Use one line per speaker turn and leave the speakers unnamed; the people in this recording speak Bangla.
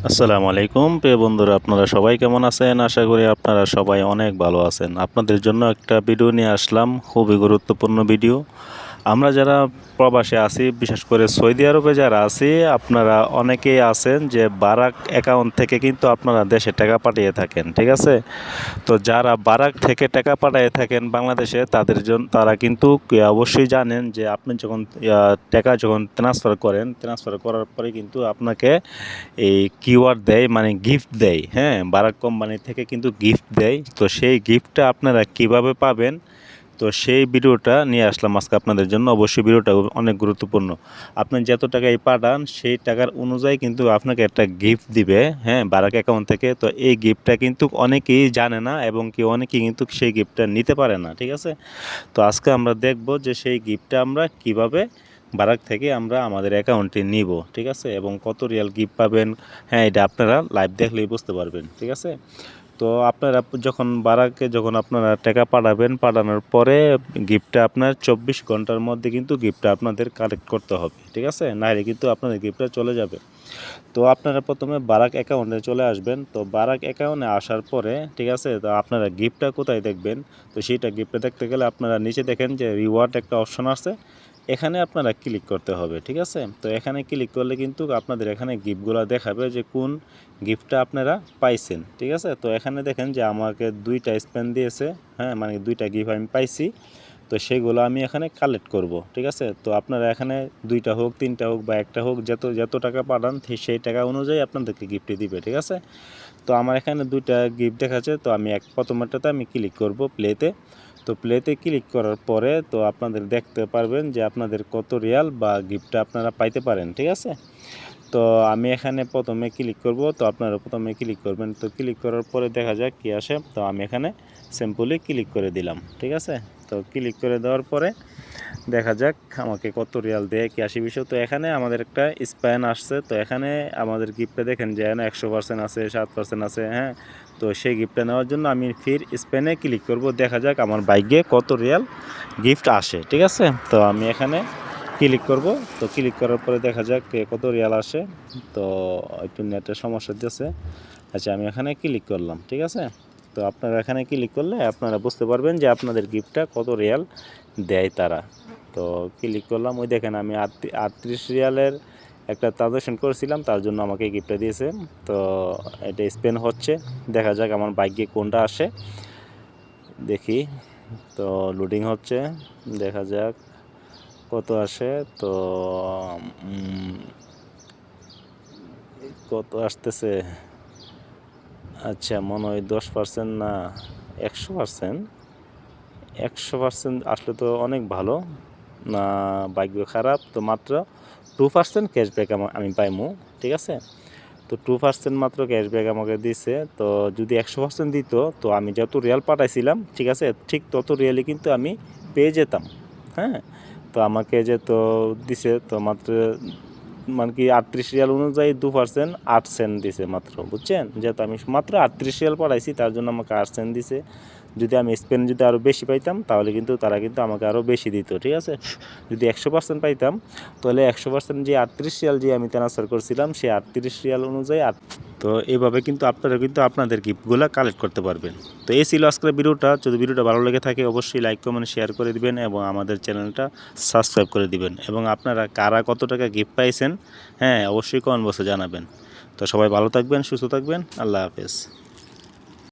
আসসালামু আলাইকুম প্রিয় বন্ধুরা, আপনারা সবাই কেমন আছেন? আশা করি আপনারা সবাই অনেক ভালো আছেন। আপনাদের জন্য একটা ভিডিও নিয়ে আসলাম, খুবই গুরুত্বপূর্ণ ভিডিও। আমরা যারা প্রবাসে আছি, বিশেষ করে সৌদি আরবে যারা আছি, আপনারা অনেকেই আছেন যে বারাক অ্যাকাউন্ট থেকে কিন্তু আপনারা দেশে টাকা পাঠিয়ে থাকেন, ঠিক আছে? তো যারা বারাক থেকে টাকা পাঠিয়ে থাকেন বাংলাদেশে, তাদের জন্য তারা কিন্তু অবশ্যই জানেন যে আপনি যখন টাকা যখন ট্রান্সফার করার পরে কিন্তু আপনাকে এই কিউআর দেয়, মানে গিফট দেয়। হ্যাঁ, বারাক কোম্পানি থেকে কিন্তু গিফট দেয়। তো সেই গিফটটা আপনারা কিভাবে পাবেন, তো সেই ভিডিওটা নিয়ে আসলাম আজকে আপনাদের জন্য। অবশ্যই ভিডিওটা অনেক গুরুত্বপূর্ণ। আপনি যত টাকাই পাঠান সেই টাকার অনুযায়ী কিন্তু আপনাকে একটা গিফট দিবে, হ্যাঁ, বারাক অ্যাকাউন্ট থেকে। তো এই গিফটটা কিন্তু অনেকেই জানে না, এবং অনেকেই কিন্তু সেই গিফটটা নিতে পারে না, ঠিক আছে? তো আজকে আমরা দেখব যে সেই গিফটটা আমরা কিভাবে বারাক থেকে আমরা আমাদের অ্যাকাউন্টে নিব, ঠিক আছে? এবং কত রিয়াল গিফট পাবেন, হ্যাঁ, এটা আপনারা লাইভ দেখলেই বুঝতে পারবেন, ঠিক আছে? তো আপনারা যখন বারাকে আপনারা টাকা পাঠাবেন, পাঠানোর পরে গিফটটা আপনার 24 ঘন্টার মধ্যে কিন্তু গিফটটা আপনাদের কালেক্ট করতে হবে, ঠিক আছে? নাহলে কিন্তু আপনাদের গিফটটা চলে যাবে। তো আপনারা প্রথমে বারাক অ্যাকাউন্টে চলে আসবেন। তো বারাক অ্যাকাউন্টে আসার পরে, ঠিক আছে, তো আপনারা গিফটটা কোথায় দেখবেন? তো সেইটা গিফটটা দেখতে গেলে আপনারা নিচে দেখেন যে রিওয়ার্ড একটা অপশন আছে, এখানে আপনারা ক্লিক করতে হবে, ঠিক আছে? তো এখানে ক্লিক করলে কিন্তু আপনাদের এখানে গিফটগুলো দেখাবে যে কোন গিফটটা আপনারা পাইছেন, ঠিক আছে? তো এখানে দেখেন যে আমাকে 2টা স্পেন দিয়েছে, হ্যাঁ, মানে 2টা গিফট আমি পাইছি। তো সেগুলো আমি এখানে কালেক্ট করব, ঠিক আছে? তো আপনারা এখানে 2টা হোক, 3টা হোক বা একটা হোক, যত যত টাকা পাঠান সেই টাকা অনুযায়ী আপনাদেরকে গিফট দিবে, ঠিক আছে? তো আমার এখানে 2টা গিফট দেখাচ্ছে। তো আমি প্রথমটাতে আমি ক্লিক করব প্লেতে। তো প্লেতে ক্লিক করার পরে তো আপনাদের দেখতে পারবেন যে আপনাদের কত রিয়াল বা গিফটটা আপনারা পাইতে পারেন, ঠিক আছে? তো আমি এখানে প্রথমে ক্লিক করব। তো আপনারা প্রথমে ক্লিক করবেন। তো ক্লিক করার পরে দেখা যাক কি আসে। তো আমি এখানে সিম্পলি ক্লিক করে দিলাম, ঠিক আছে? তো ক্লিক করে দেওয়ার পরে দেখা যাক আমাকে কত রিয়াল দেয়, কি আসে বিষয়। তো এখানে আমাদের একটা স্প্যান আসছে। তো এখানে আমাদের গিফটটা দেখেন যে 100% আছে, 7% আছে, হ্যাঁ। তো সেই গিফটটা নেওয়ার জন্য আমি ফির স্প্যানে ক্লিক করব। দেখা যাক আমার বাইকে কত রিয়াল গিফট আসে, ঠিক আছে? তো আমি এখানে ক্লিক করব। তো ক্লিক করার পরে দেখা যাক কত রিয়াল আসে। তো একটু নেটের সমস্যা দিয়েছে। আচ্ছা, আমি এখানে ক্লিক করলাম, ঠিক আছে? তো আপনারা এখানে ক্লিক করলে আপনারা বুঝতে পারবেন যে আপনাদের গিফটটা কত রিয়াল দেয় তারা। তো ক্লিক করলাম, ওই দেখেন আমি 38 রিয়ালের একটা ট্রানজ্যাকশন করেছিলাম, তার জন্য আমাকে গিফটটা দিয়েছে। তো এটা স্পেন হচ্ছে, দেখা যাক আমার বাইকে কোনটা আসে, দেখি। তো লোডিং হচ্ছে, দেখা যাক কত আসে। তো কত আসতেছে? আচ্ছা, মনে হয় 10% না 100%। 100% আসলে তো অনেক ভালো না, ভাগ্য খারাপ। তো মাত্র 2% ক্যাশব্যাক আমি পাইমু, ঠিক আছে? তো 2% মাত্র ক্যাশব্যাক আমাকে দিছে। তো যদি 100% দিত, তো আমি যত রিয়াল পাঠাইছিলাম, ঠিক আছে, ঠিক তত রিয়ালই কিন্তু আমি পেয়ে যেতাম, হ্যাঁ। তো আমাকে যে তো দিছে তো মাত্র, মানে কি 38 রিয়াল অনুযায়ী 2% 8 সেন্ট দিছে মাত্র, বুঝছেন? যেহেতু আমি মাত্র 38 রিয়াল পাঠাইছি, তার জন্য আমাকে 8 সেন্ট দিছে। যদি আমি স্পেন যদি আরও বেশি পাইতাম, তাহলে কিন্তু তারা কিন্তু আমাকে আরও বেশি দিত, ঠিক আছে? যদি 100% পাইতাম, তাহলে 100% যে 38 রিয়াল যে আমি ট্রান্সফার করছিলাম, সেই 38 রিয়াল অনুযায়ী তো এইভাবে কিন্তু আপনারা কিন্তু আপনাদের গিফটগুলো কালেক্ট করতে পারবেন। তো এই ছিল আজকের ভিডিওটা। যদি ভিডিওটা ভালো লেগে থাকে অবশ্যই লাইক, কমেন্ট, শেয়ার করে দিবেন, এবং আমাদের চ্যানেলটা সাবস্ক্রাইব করে দিবেন। এবং আপনারা কারা কত টাকা গিফট পাইছেন, হ্যাঁ, অবশ্যই কমেন্ট বক্সে জানাবেন। তো সবাই ভালো থাকবেন, সুস্থ থাকবেন। আল্লাহ হাফেজ।